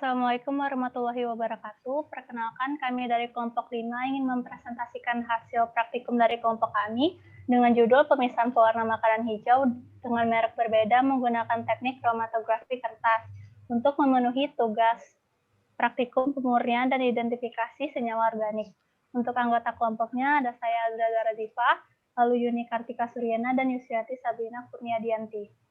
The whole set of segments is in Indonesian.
Assalamualaikum warahmatullahi wabarakatuh. Perkenalkan, kami dari kelompok 5 ingin mempresentasikan hasil praktikum dari kelompok kami dengan judul pemisahan pewarna makanan hijau dengan merek berbeda menggunakan teknik kromatografi kertas untuk memenuhi tugas praktikum pemurnian dan identifikasi senyawa organik. Untuk anggota kelompoknya ada saya Azra Zarazifa, lalu Yuni Kartika Suryana dan Yusriati Sabrina Kurniadianti.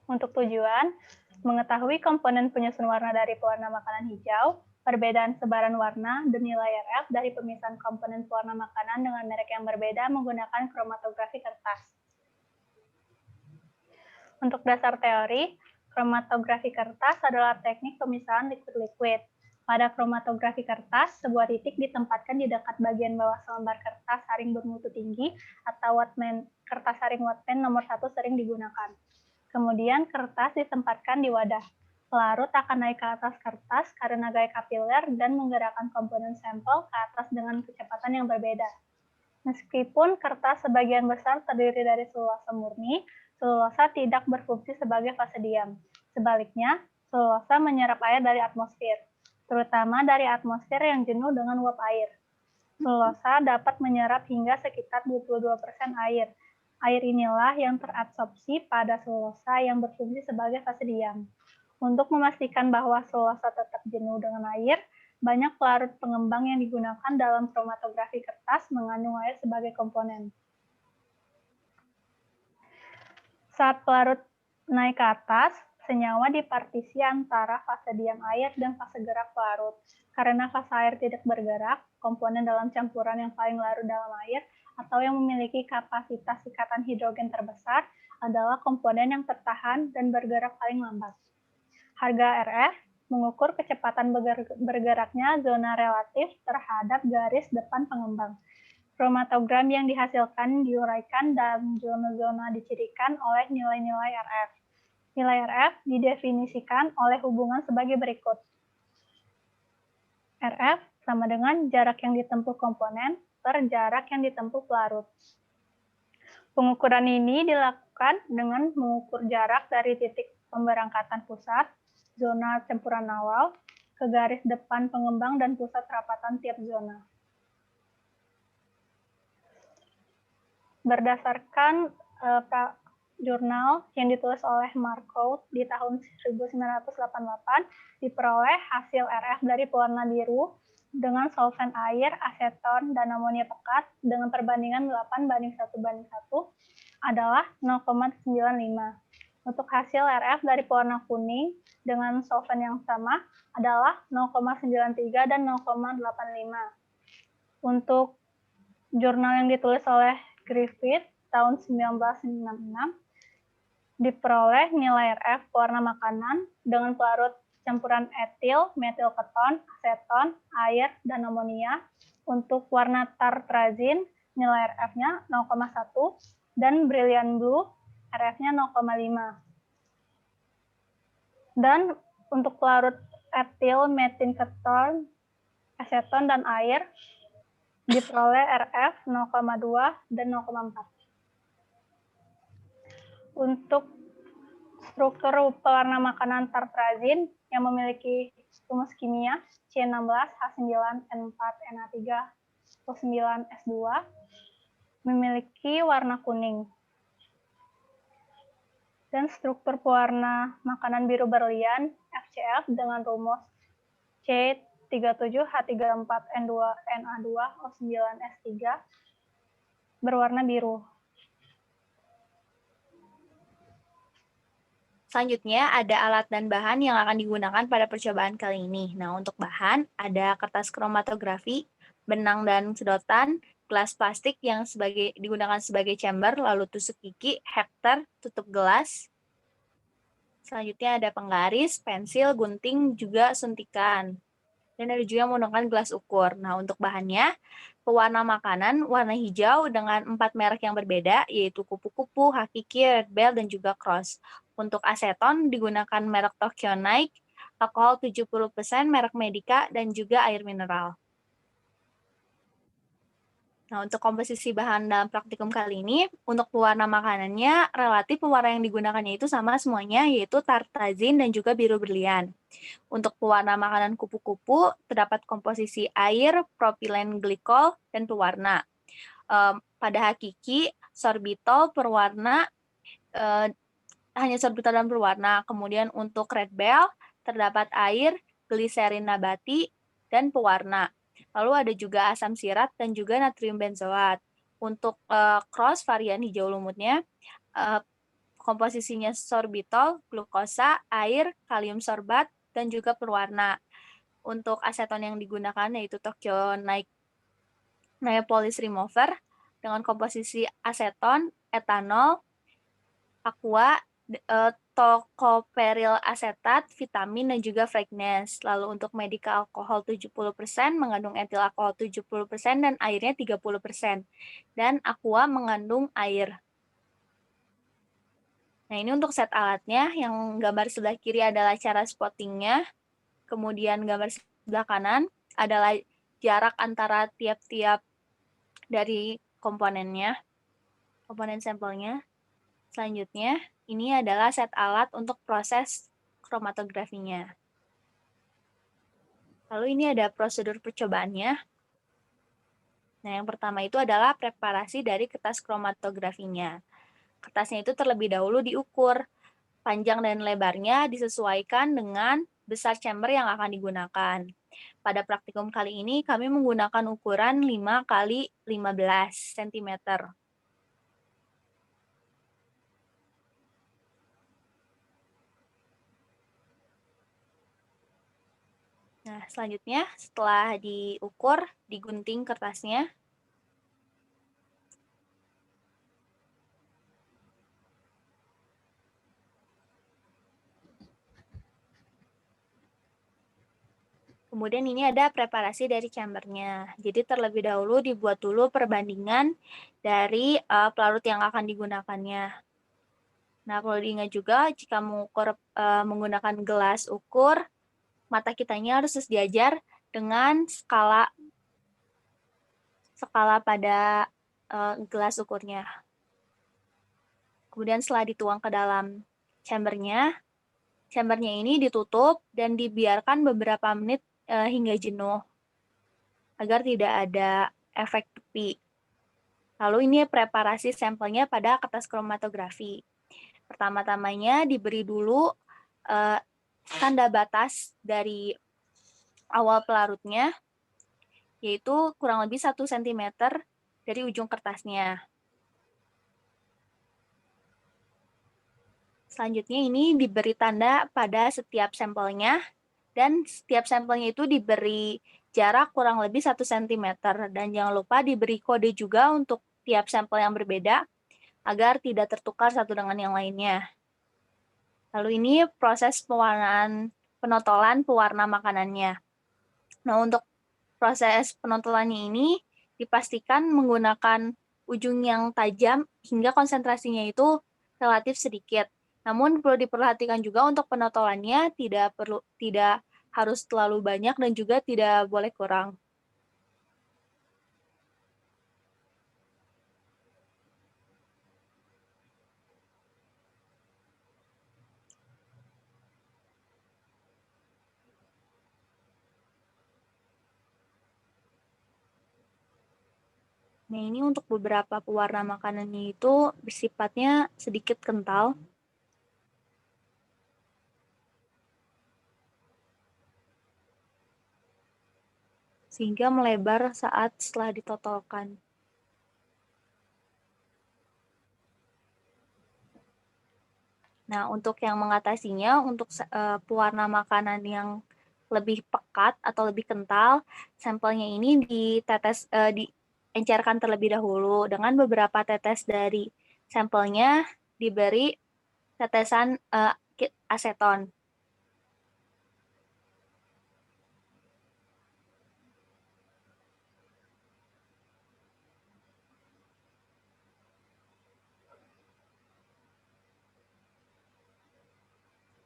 Untuk tujuan, mengetahui komponen penyusun warna dari pewarna makanan hijau, perbedaan sebaran warna, dan nilai RF dari pemisahan komponen pewarna makanan dengan merek yang berbeda menggunakan kromatografi kertas. Untuk dasar teori, kromatografi kertas adalah teknik pemisahan liquid-liquid. Pada kromatografi kertas, sebuah titik ditempatkan di dekat bagian bawah selembar kertas saring bermutu tinggi atau kertas saring Wattman nomor 1 sering digunakan. Kemudian kertas ditempatkan di wadah. Pelarut akan naik ke atas kertas karena gaya kapiler dan menggerakkan komponen sampel ke atas dengan kecepatan yang berbeda. Meskipun kertas sebagian besar terdiri dari selulosa murni, selulosa tidak berfungsi sebagai fase diam. Sebaliknya, selulosa menyerap air dari atmosfer, terutama dari atmosfer yang jenuh dengan uap air. Selulosa dapat menyerap hingga sekitar 22% air. Air inilah yang terabsorpsi pada selulosa yang berfungsi sebagai fase diam. Untuk memastikan bahwa selulosa tetap jenuh dengan air, banyak pelarut pengembang yang digunakan dalam kromatografi kertas mengandung air sebagai komponen. Saat pelarut naik ke atas, senyawa dipartisi antara fase diam air dan fase gerak pelarut. Karena fase air tidak bergerak, komponen dalam campuran yang paling larut dalam air atau yang memiliki kapasitas ikatan hidrogen terbesar adalah komponen yang tertahan dan bergerak paling lambat. Harga RF mengukur kecepatan bergeraknya zona relatif terhadap garis depan pengembang. Kromatogram yang dihasilkan diuraikan dan zona-zona dicirikan oleh nilai-nilai RF. Nilai RF didefinisikan oleh hubungan sebagai berikut. RF sama dengan jarak yang ditempuh komponen per jarak yang ditempuh pelarut. Pengukuran ini dilakukan dengan mengukur jarak dari titik pemberangkatan pusat, zona campuran awal, ke garis depan pengembang dan pusat rapatan tiap zona. Berdasarkan jurnal yang ditulis oleh Markow di tahun 1988, diperoleh hasil RF dari pewarna biru dengan solvent air, aseton, dan amonia pekat dengan perbandingan 8:1:1 adalah 0,95. Untuk hasil RF dari pewarna kuning dengan solvent yang sama adalah 0,93 dan 0,85. Untuk jurnal yang ditulis oleh Griffith tahun 1996, diperoleh nilai RF pewarna makanan dengan pelarut campuran etil, metil keton, aseton, air, dan amonia. Untuk warna tartrazin, nilai RF-nya 0,1, dan brilliant blue, RF-nya 0,5. Dan untuk pelarut etil, metil keton, aseton, dan air, diperoleh RF 0,2 dan 0,4. Untuk struktur pewarna makanan tartrazin yang memiliki rumus kimia C16H9N4Na3O9S2 memiliki warna kuning. Dan struktur pewarna makanan biru berlian FCF dengan rumus C37H34N2Na2O9S3 berwarna biru. Selanjutnya ada alat dan bahan yang akan digunakan pada percobaan kali ini. Nah, untuk bahan ada kertas kromatografi, benang dan sedotan, gelas plastik yang digunakan sebagai chamber, lalu tusuk gigi, hektar, tutup gelas. Selanjutnya ada penggaris, pensil, gunting, juga suntikan. Dan ada juga menggunakan gelas ukur. Nah, untuk bahannya, pewarna makanan warna hijau dengan 4 merek yang berbeda, yaitu kupu-kupu, hakiki, red bell, dan juga cross. Untuk aseton digunakan merek Tokyo Nike, alkohol 70%, merek Medica, dan juga air mineral. Nah, untuk komposisi bahan dalam praktikum kali ini, untuk pewarna makanannya, relatif pewarna yang digunakannya itu sama semuanya, yaitu tartazin dan juga biru berlian. Untuk pewarna makanan kupu-kupu, terdapat komposisi air, propilen glikol, dan pewarna. Pada hakiki, sorbitol berwarna hanya sorbitol dan berwarna. Kemudian untuk Red Bell terdapat air, gliserin nabati, dan pewarna. Lalu ada juga asam sirat dan juga natrium benzoat. Untuk cross varian hijau lumutnya, komposisinya sorbitol, glukosa, air, kalium sorbat, dan juga pewarna. Untuk aseton yang digunakan yaitu Tokyo Neopolis Remover dengan komposisi aseton, etanol, aqua, tokoperil asetat, vitamin, dan juga fragrance. Lalu untuk medical alkohol 70% mengandung etil alkohol 70% dan airnya 30%. Dan aqua mengandung air. Nah, ini untuk set alatnya. Yang gambar sebelah kiri adalah cara spottingnya. Kemudian gambar sebelah kanan adalah jarak antara tiap-tiap dari komponen sampelnya. Selanjutnya, ini adalah set alat untuk proses kromatografinya. Lalu ini ada prosedur percobaannya. Nah, yang pertama itu adalah preparasi dari kertas kromatografinya. Kertasnya itu terlebih dahulu diukur. Panjang dan lebarnya disesuaikan dengan besar chamber yang akan digunakan. Pada praktikum kali ini, kami menggunakan ukuran 5 x 15 cm. Nah, selanjutnya setelah diukur, digunting kertasnya. Kemudian ini ada preparasi dari chambernya. Jadi terlebih dahulu dibuat dulu perbandingan dari pelarut yang akan digunakannya. Nah, perlu diingat juga jika mengukur menggunakan gelas ukur, mata kitanya harus sejajar dengan skala pada gelas ukurnya. Kemudian setelah dituang ke dalam chambernya ini ditutup dan dibiarkan beberapa menit hingga jenuh agar tidak ada efek tepi. Lalu ini preparasi sampelnya pada kertas kromatografi. Pertama-tamanya diberi dulu tanda batas dari awal pelarutnya, yaitu kurang lebih 1 cm dari ujung kertasnya. Selanjutnya ini diberi tanda pada setiap sampelnya, dan setiap sampelnya itu diberi jarak kurang lebih 1 cm. Dan jangan lupa diberi kode juga untuk tiap sampel yang berbeda, agar tidak tertukar satu dengan yang lainnya. Lalu ini proses penotolan pewarna makanannya. Nah, untuk proses penotolannya ini dipastikan menggunakan ujung yang tajam hingga konsentrasinya itu relatif sedikit. Namun perlu diperhatikan juga untuk penotolannya tidak harus terlalu banyak dan juga tidak boleh kurang. Nah, ini untuk beberapa pewarna makanannya itu bersifatnya sedikit kental. Sehingga melebar saat setelah ditotolkan. Nah, untuk yang mengatasinya, untuk pewarna makanan yang lebih pekat atau lebih kental, sampelnya ini diencerkan terlebih dahulu dengan beberapa tetes dari sampelnya diberi tetesan aseton.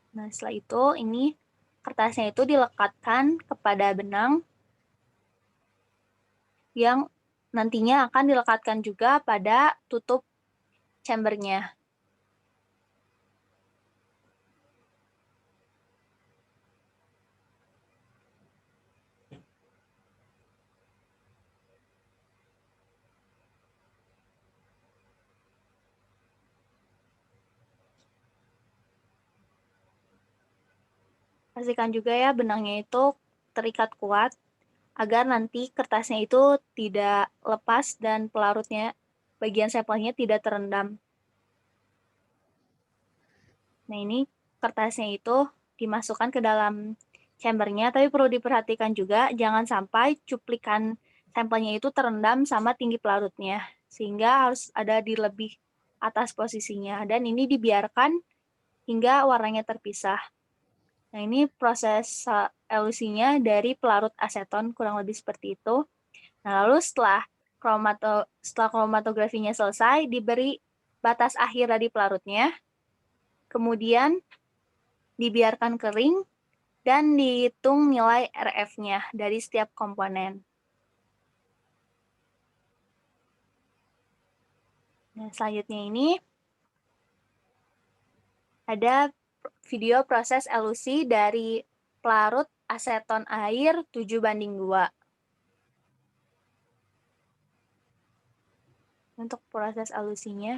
Nah, setelah itu ini kertasnya itu dilekatkan kepada benang yang nantinya akan dilekatkan juga pada tutup chambernya. Pastikan juga ya benangnya itu terikat kuat agar nanti kertasnya itu tidak lepas dan pelarutnya, bagian sampelnya tidak terendam. Nah, ini kertasnya itu dimasukkan ke dalam chambernya, tapi perlu diperhatikan juga jangan sampai cuplikan sampelnya itu terendam sama tinggi pelarutnya, sehingga harus ada di lebih atas posisinya, dan ini dibiarkan hingga warnanya terpisah. Nah, ini proses elusinya dari pelarut aseton, kurang lebih seperti itu. Nah, lalu setelah kromatografinya selesai, diberi batas akhir dari pelarutnya, kemudian dibiarkan kering, dan dihitung nilai RF-nya dari setiap komponen. Nah, selanjutnya ini ada video proses elusi dari pelarut aseton air 7:2. Untuk proses elusinya,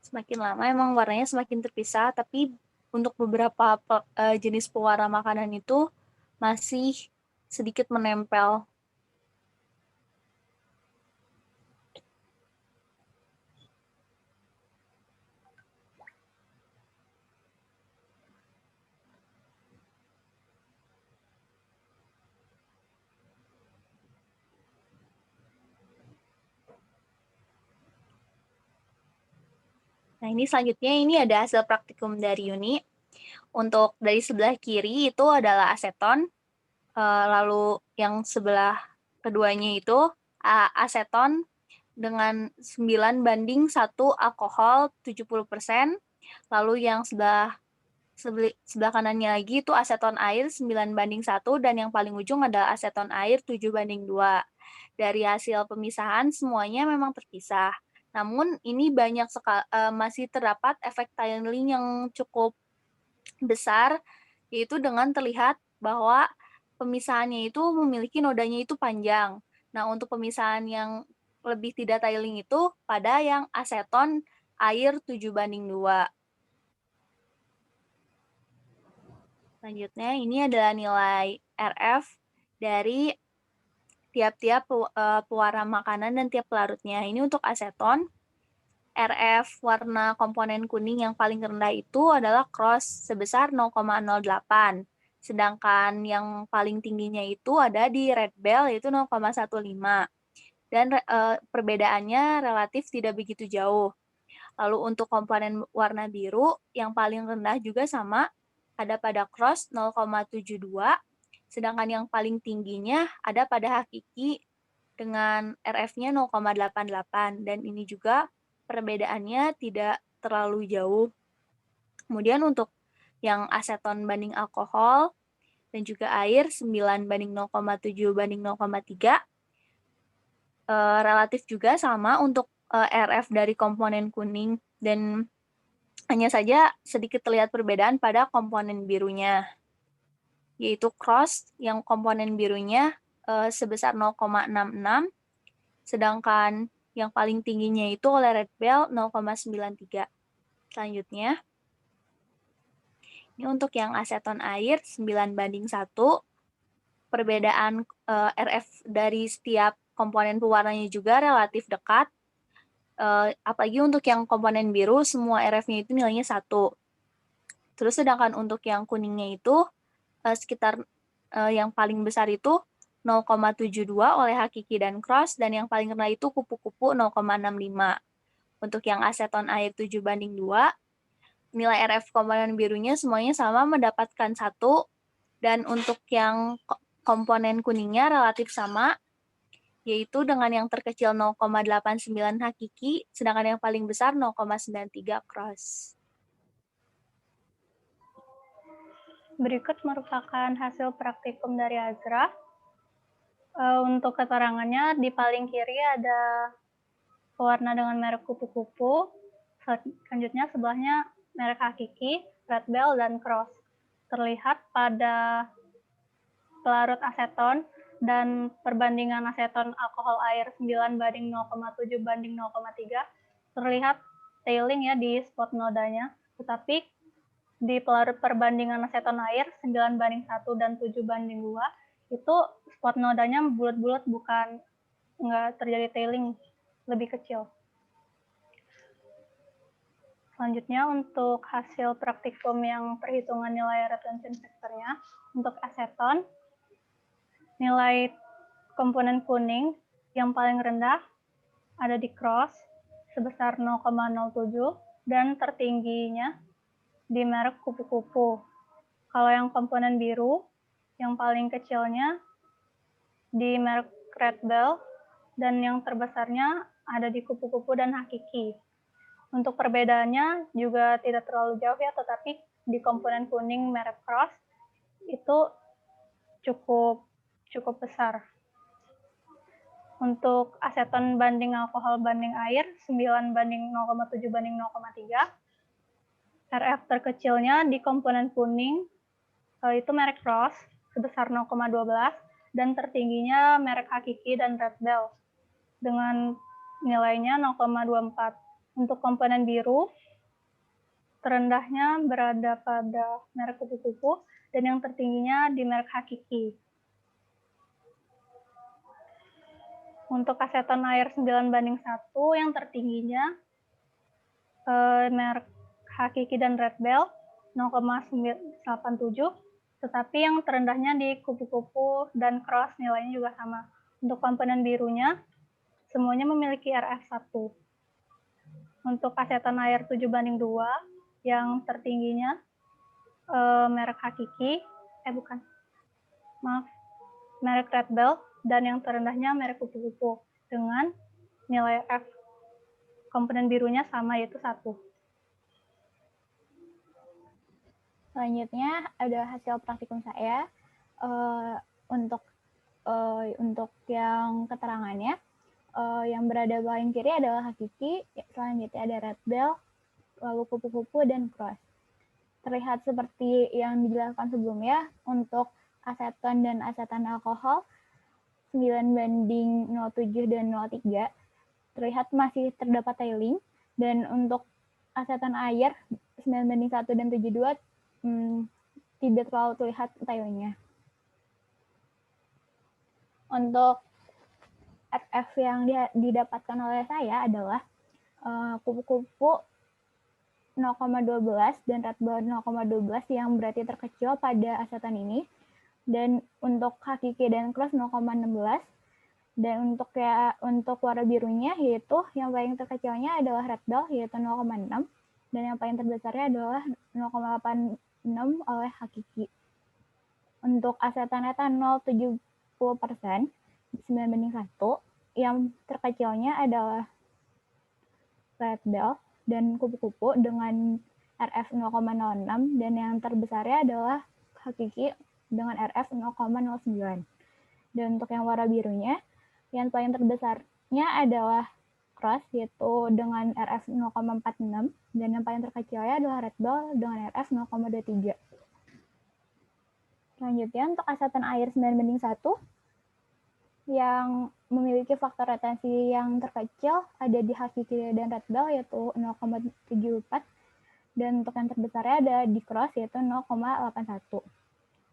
semakin lama emang warnanya semakin terpisah, tapi untuk beberapa jenis pewarna makanan itu masih sedikit menempel. Nah, ini selanjutnya ini ada hasil praktikum dari Uni. Untuk dari sebelah kiri itu adalah aseton, lalu yang sebelah keduanya itu aseton dengan 9:1 alkohol 70%, lalu yang sebelah kanannya lagi itu aseton air 9:1, dan yang paling ujung adalah aseton air 7:2. Dari hasil pemisahan semuanya memang terpisah. Namun ini masih terdapat efek tiling yang cukup besar, yaitu dengan terlihat bahwa pemisahannya itu memiliki nodanya itu panjang. Nah, untuk pemisahan yang lebih tidak tiling itu pada yang aseton air 7:2. Selanjutnya, ini adalah nilai RF dari tiap-tiap pewarna makanan dan tiap pelarutnya. Ini untuk aseton, RF warna komponen kuning yang paling rendah itu adalah cross sebesar 0,08. Sedangkan yang paling tingginya itu ada di red bell yaitu 0,15. Dan perbedaannya relatif tidak begitu jauh. Lalu untuk komponen warna biru yang paling rendah juga sama, ada pada cross 0,72, sedangkan yang paling tingginya ada pada hakiki dengan RF-nya 0,88, dan ini juga perbedaannya tidak terlalu jauh. Kemudian untuk yang aseton banding alkohol dan juga air 9:0,7:0,3, relatif juga sama untuk RF dari komponen kuning, dan hanya saja sedikit terlihat perbedaan pada komponen birunya, yaitu cross yang komponen birunya sebesar 0,66, sedangkan yang paling tingginya itu oleh red bell 0,93. Selanjutnya, ini untuk yang aseton air 9:1, perbedaan RF dari setiap komponen pewarnanya juga relatif dekat. Apalagi untuk yang komponen biru, semua RF-nya itu nilainya 1. Terus sedangkan untuk yang kuningnya itu sekitar yang paling besar itu 0,72 oleh hakiki dan cross, dan yang paling rendah itu kupu-kupu 0,65. Untuk yang aseton air 7:2, nilai RF komponen birunya semuanya sama mendapatkan 1, dan untuk yang komponen kuningnya relatif sama, yaitu dengan yang terkecil 0,89 hakiki, sedangkan yang paling besar 0,93 cross. Berikut merupakan hasil praktikum dari Azra. Untuk keterangannya, di paling kiri ada pewarna dengan merek kupu-kupu. Selanjutnya sebelahnya merek Hakiki, Red Bell, dan Cross. Terlihat pada pelarut aseton dan perbandingan aseton alkohol air 9 banding 0,7 banding 0,3 terlihat tailing ya di spot nodanya, tetapi di pelarut perbandingan aseton air 9 banding 1 dan 7 banding 2 itu spot nodanya bulat-bulat, bukan nggak terjadi tailing, lebih kecil. Selanjutnya untuk hasil praktikum yang perhitungan nilai retention factor-nya, untuk aseton, nilai komponen kuning yang paling rendah ada di Cross sebesar 0,07 dan tertingginya di merek kupu-kupu. Kalau yang komponen biru, yang paling kecilnya di merek Red Bell dan yang terbesarnya ada di kupu-kupu dan Hakiki. Untuk perbedaannya juga tidak terlalu jauh ya, tetapi di komponen kuning merek Cross itu cukup besar. Untuk aseton banding alkohol banding air 9 banding 0,7 banding 0,3. RF terkecilnya di komponen kuning itu merek Cross sebesar 0,12 dan tertingginya merek Hakiki dan Red Bell dengan nilainya 0,24. Untuk komponen biru terendahnya berada pada merek kupu-kupu dan yang tertingginya di merek Hakiki. Untuk aseton air 9 banding 1 yang tertingginya merek Hakiki dan Red Bell 0,87, tetapi yang terendahnya di kupu-kupu dan Cross nilainya juga sama. Untuk komponen birunya semuanya memiliki RF1. Untuk aseton air 7 banding 2 yang tertingginya merek Hakiki, merek Red Bell, dan yang terendahnya merek kupu-kupu dengan nilai F komponen birunya sama, yaitu 1. Selanjutnya ada hasil praktikum saya. Untuk yang keterangannya, yang berada paling kiri adalah Hakiki, selanjutnya ada Red Bell, lalu kupu-kupu dan Cross. Terlihat seperti yang dijelaskan sebelumnya, untuk aseton dan asetan alkohol 9 banding 0,7 dan 0,3 terlihat masih terdapat tailing, dan untuk asetan air 9 banding 1 dan 7,2 tidak terlalu terlihat tailingnya. Untuk RF yang didapatkan oleh saya adalah kupu-kupu 0,12 dan Red Bell 0,12 yang berarti terkecil pada asetan ini, dan untuk Hakiki dan Cross 0,16, dan untuk warna birunya yaitu yang paling terkecilnya adalah Red Bell yaitu 0,6 dan yang paling terbesarnya adalah 0,86 oleh Hakiki. Untuk asetan etanol 70% 9 banding 1, yang terkecilnya adalah Red Bell dan kupu-kupu dengan RF 0,06 dan yang terbesarnya adalah Hakiki dengan RF 0,09. Dan untuk yang warna birunya, yang paling terbesarnya adalah Cross yaitu dengan RF 0,46 dan yang paling terkecilnya adalah Red Bell dengan RF 0,23. Selanjutnya untuk asetan air 9 banding 1 yang memiliki faktor retensi yang terkecil ada di Hakiki dan Red Bell yaitu 0,74 dan untuk yang terbesarnya ada di Cross yaitu 0,81.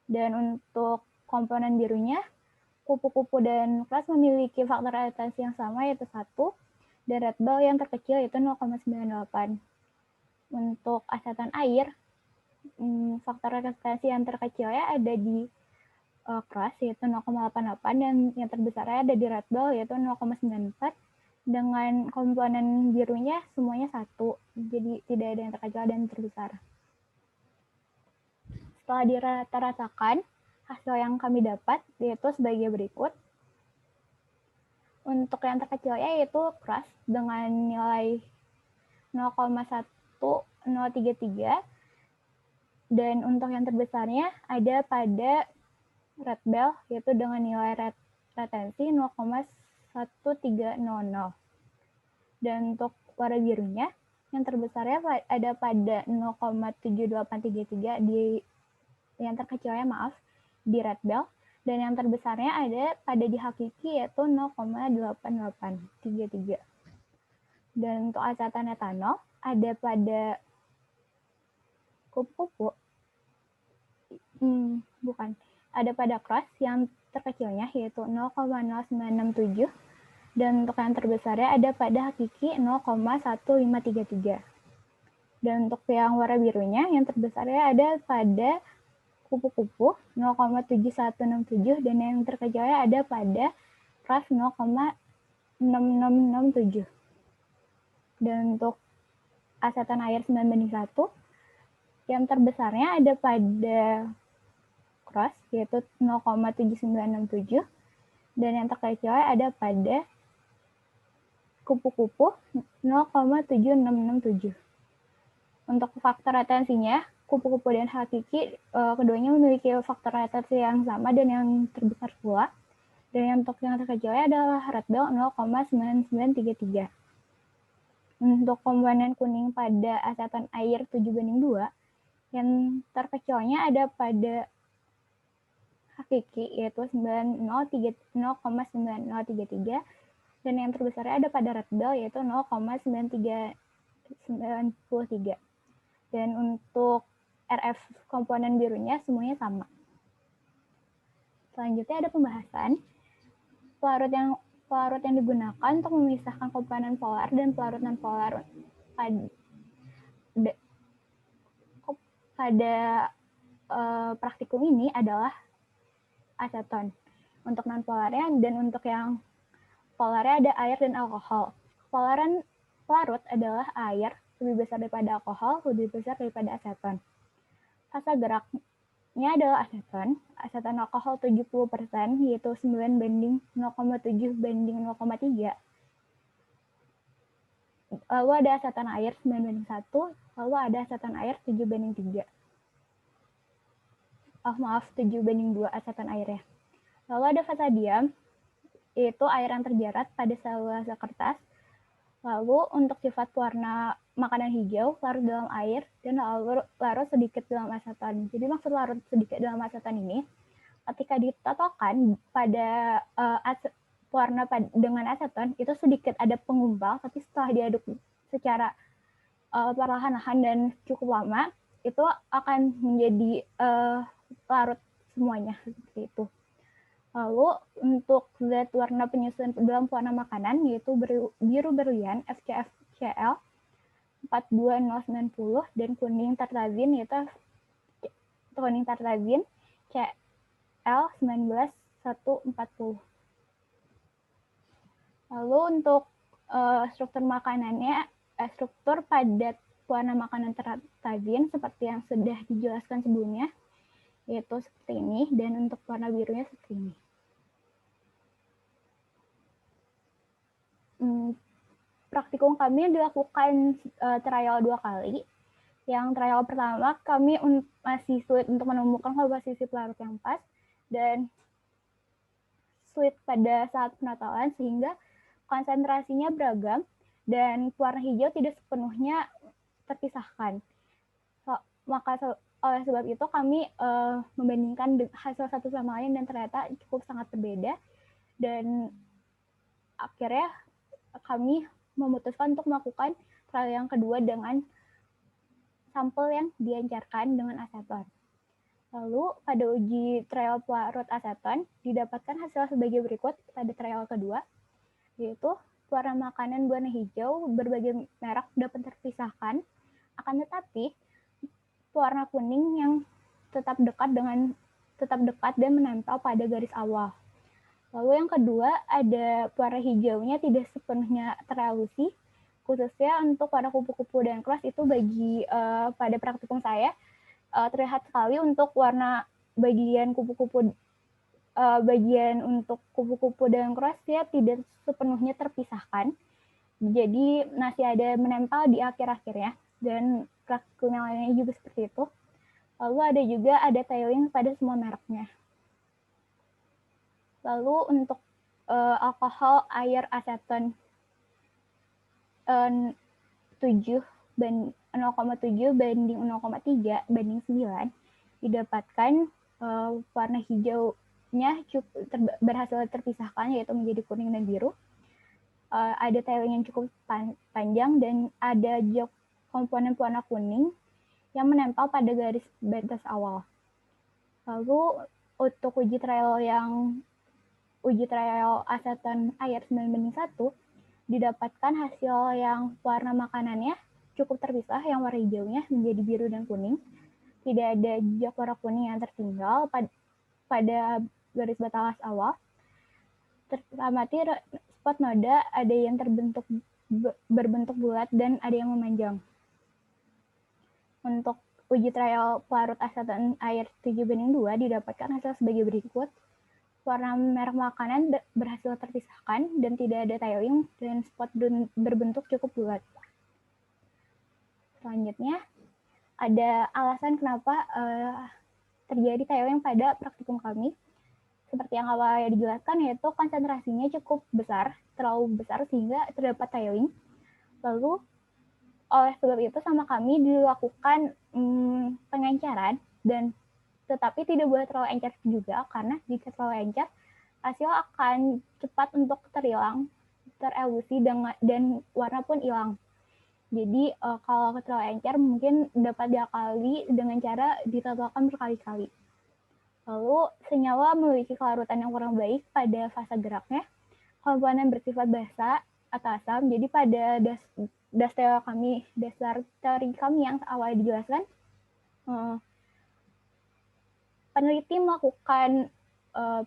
Dan untuk komponen birunya kupu-kupu dan Cross memiliki faktor retensi yang sama yaitu 1 dan Red Bell yang terkecil yaitu 0,98. Untuk asetan air faktor retensi yang terkecilnya ada di Cross yaitu 0,88 dan yang terbesarnya ada di Red Bell yaitu 0,94 dengan komponen birunya semuanya 1, jadi tidak ada yang terkecil dan terbesar. Setelah dirata-ratakan, hasil yang kami dapat yaitu sebagai berikut. Untuk yang terkecilnya yaitu Cross dengan nilai 0,1033 Dan untuk yang terbesarnya ada pada red bell, yaitu dengan nilai retensi 0,1300. Dan untuk warna birunya, yang terbesarnya ada pada 0,7833 yang terkecilnya di red bell, dan yang terbesarnya ada pada di hakiki yaitu 0,8833. Dan untuk asetan etanol ada pada kupu-kupu, ada pada cross yang terkecilnya yaitu 0,0967, dan untuk yang terbesarnya ada pada hakiki 0,1533. Dan untuk yang warna birunya yang terbesarnya ada pada kupu-kupu 0,7167, dan yang terkecilnya ada pada cross 0,6667. Dan untuk asetan air 9:1, yang terbesarnya ada pada cross yaitu 0,7967, dan yang terkecilnya ada pada kupu-kupu 0,7667. Untuk faktor retensinya, kupu-kupu dan hakiki keduanya memiliki faktor retensi yang sama dan yang terbesar pula. Dan yang untuk yang terkecilnya adalah red bell 0,9933. Untuk komponen kuning pada asetan air 7:2, yang terkecilnya ada pada hakiki yaitu 0,9033, dan yang terbesarnya ada pada red bell yaitu 0,9393. Dan untuk RF komponen birunya semuanya sama. Selanjutnya ada pembahasan pelarut yang digunakan untuk memisahkan komponen polar dan pelarut non-polar pada praktikum ini adalah aseton untuk non-polarnya, dan untuk yang polarnya ada air dan alkohol. Pelarut adalah air, lebih besar daripada alkohol, lebih besar daripada aseton. Fasa geraknya adalah aseton alkohol 70%, yaitu 9:0,7:0,3. Lalu ada aseton air 9:1, lalu ada aseton air 7:3. 7:2 aseton airnya. Lalu ada fasa diam, yaitu air yang terjerat pada selulase kertas. Lalu untuk sifat warna makanan hijau, larut dalam air, dan larut sedikit dalam aseton. Jadi maksud larut sedikit dalam aseton ini, ketika ditotokkan pada warna dengan aseton, itu sedikit ada penggumpal, tapi setelah diaduk secara perlahan-lahan dan cukup lama, itu akan menjadi larut semuanya, seperti itu. Lalu untuk zat warna penyusun dalam pewarna makanan yaitu biru berlian FCFCl 42090, dan kuning tartazin yaitu CL 19140. Lalu untuk struktur pada pewarna makanan tartazin seperti yang sudah dijelaskan sebelumnya, yaitu seperti ini, dan untuk warna birunya seperti ini. Praktikum kami dilakukan trial 2 kali. Yang trial pertama kami masih sulit untuk menemukan komposisi pelarut yang pas dan sulit pada saat penatalan sehingga konsentrasinya beragam dan warna hijau tidak sepenuhnya terpisahkan. Maka oleh sebab itu kami membandingkan hasil satu sama lain dan ternyata cukup sangat berbeda, dan akhirnya kami memutuskan untuk melakukan trial yang kedua dengan sampel yang diencerkan dengan aseton. Lalu pada uji trial pelarut aseton didapatkan hasil sebagai berikut pada trial kedua, yaitu warna makanan berwarna hijau berbagai merek dapat terpisahkan, akan tetapi warna kuning yang tetap dekat dan menempel pada garis awal. Lalu yang kedua, ada warna hijaunya tidak sepenuhnya terelusi, khususnya untuk warna kupu-kupu dan cross itu pada praktikum saya terlihat sekali untuk warna bagian untuk kupu-kupu dan cross ya tidak sepenuhnya terpisahkan. Jadi masih ada menempel di akhir-akhirnya, dan praktikum yang lainnya juga seperti itu. Lalu ada juga tailing pada semua mereknya. Lalu untuk alkohol air aseton 0,7 banding 0,3 banding 9 didapatkan warna hijaunya berhasil terpisahkan, yaitu menjadi kuning dan biru. Ada tailing yang cukup panjang dan ada jok komponen warna kuning yang menempel pada garis batas awal. Lalu untuk uji trial aseton air 9:1 didapatkan hasil yang warna makanannya cukup terpisah, yang warna hijaunya menjadi biru dan kuning. Tidak ada jejak warna kuning yang tertinggal pada garis batas awal. Teramati spot noda ada yang berbentuk bulat dan ada yang memanjang. Untuk uji trial pelarut aseton air 7:2 didapatkan hasil sebagai berikut. Warna merek makanan berhasil terpisahkan dan tidak ada tailing dan spot berbentuk cukup bulat. Selanjutnya, ada alasan kenapa terjadi tailing pada praktikum kami. Seperti yang awalnya dijelaskan, yaitu konsentrasinya cukup besar, terlalu besar sehingga terdapat tailing. Lalu oleh sebab itu sama kami dilakukan pengenceran, dan tetapi tidak boleh terlalu encer juga, karena jika terlalu encer hasil akan cepat untuk terelusi dan warna pun hilang. Jadi kalau terlalu encer mungkin dapat diakali dengan cara ditotalkan berkali-kali. Lalu senyawa memiliki kelarutan yang kurang baik pada fase geraknya. Komponen bersifat basa atau asam. Jadi pada dasar teori kami yang awal dijelaskan, peneliti melakukan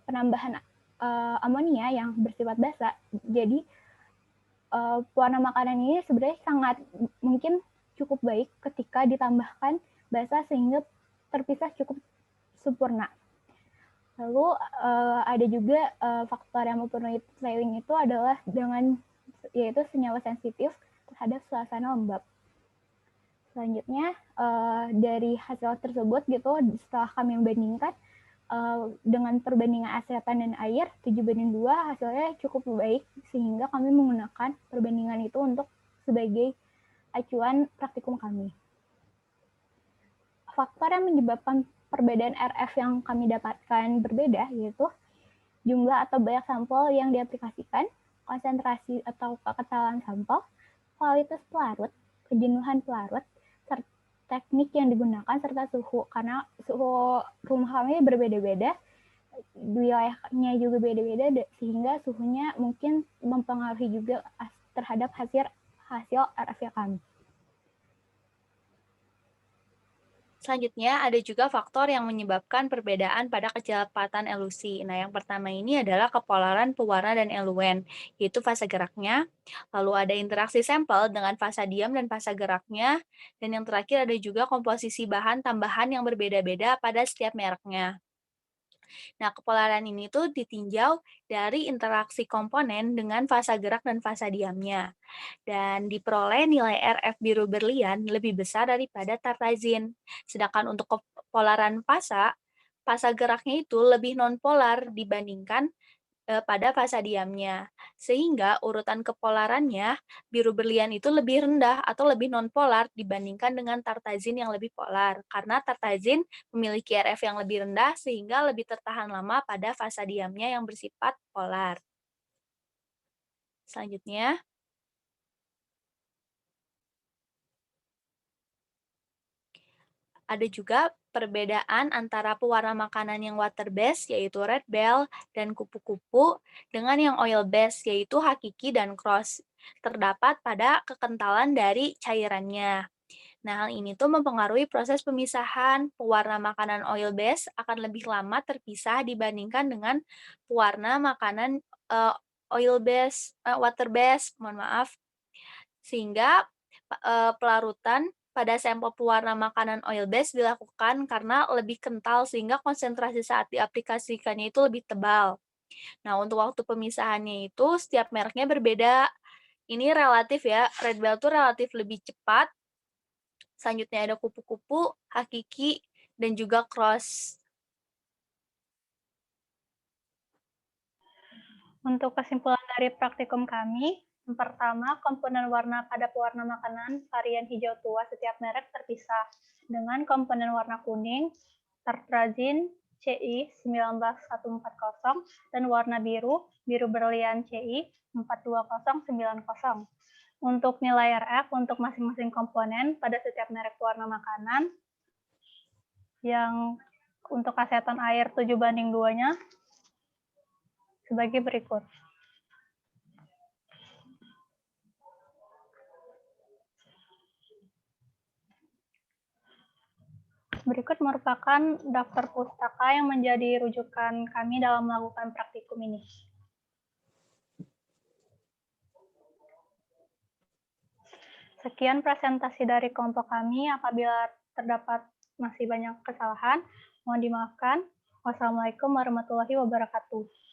penambahan amonia yang bersifat basa. Jadi warna makanan ini sebenarnya sangat mungkin cukup baik ketika ditambahkan basa sehingga terpisah cukup sempurna. Lalu ada juga faktor yang mempengaruhi tailing itu adalah yaitu senyawa sensitif terhadap suasana lembab. Selanjutnya dari hasil tersebut gitu, setelah kami membandingkan dengan perbandingan asetan dan air 7:2 hasilnya cukup baik, sehingga kami menggunakan perbandingan itu untuk sebagai acuan praktikum kami. Faktor yang menyebabkan perbedaan RF yang kami dapatkan berbeda yaitu jumlah atau banyak sampel yang diaplikasikan, konsentrasi atau kekentalan sampel, kualitas pelarut, kejenuhan pelarut, teknik yang digunakan, serta suhu. Karena suhu rumah kami berbeda-beda, wilayahnya juga beda-beda, sehingga suhunya mungkin mempengaruhi juga terhadap hasil RF kami. Selanjutnya, ada juga faktor yang menyebabkan perbedaan pada kecepatan elusi. Nah, yang pertama ini adalah kepolaran pewarna dan eluen, yaitu fase geraknya. Lalu ada interaksi sampel dengan fase diam dan fase geraknya. Dan yang terakhir ada juga komposisi bahan tambahan yang berbeda-beda pada setiap mereknya. Nah, kepolaran ini tuh ditinjau dari interaksi komponen dengan fase gerak dan fase diamnya. Dan diperoleh nilai RF biru berlian lebih besar daripada tartazin. Sedangkan untuk kepolaran fase geraknya itu lebih nonpolar dibandingkan pada fase diamnya. Sehingga urutan kepolarannya biru berlian itu lebih rendah atau lebih nonpolar dibandingkan dengan tartazin yang lebih polar. Karena tartazin memiliki RF yang lebih rendah sehingga lebih tertahan lama pada fase diamnya yang bersifat polar. Selanjutnya, ada juga perbedaan antara pewarna makanan yang water based yaitu red bell dan kupu-kupu dengan yang oil based yaitu hakiki dan cross. Terdapat pada kekentalan dari cairannya. Nah, hal ini tuh mempengaruhi proses pemisahan. Pewarna makanan oil based akan lebih lama terpisah dibandingkan dengan pewarna makanan water based, mohon maaf. Sehingga pelarutan pada sampel pewarna makanan oil based dilakukan karena lebih kental sehingga konsentrasi saat diaplikasikannya itu lebih tebal. Nah, untuk waktu pemisahannya itu setiap mereknya berbeda. Ini relatif ya, Red Bell tuh relatif lebih cepat. Selanjutnya ada kupu-kupu, hakiki, dan juga cross. Untuk kesimpulan dari praktikum kami, yang pertama, komponen warna pada pewarna makanan varian hijau tua setiap merek terpisah dengan komponen warna kuning, tartrazin CI 19140 dan warna biru, biru berlian CI 42090. Untuk nilai RF untuk masing-masing komponen pada setiap merek pewarna makanan, yang untuk aseton air 7:2-nya sebagai berikut. Berikut merupakan daftar pustaka yang menjadi rujukan kami dalam melakukan praktikum ini. Sekian presentasi dari kelompok kami. Apabila terdapat masih banyak kesalahan, mohon dimaafkan. Wassalamualaikum warahmatullahi wabarakatuh.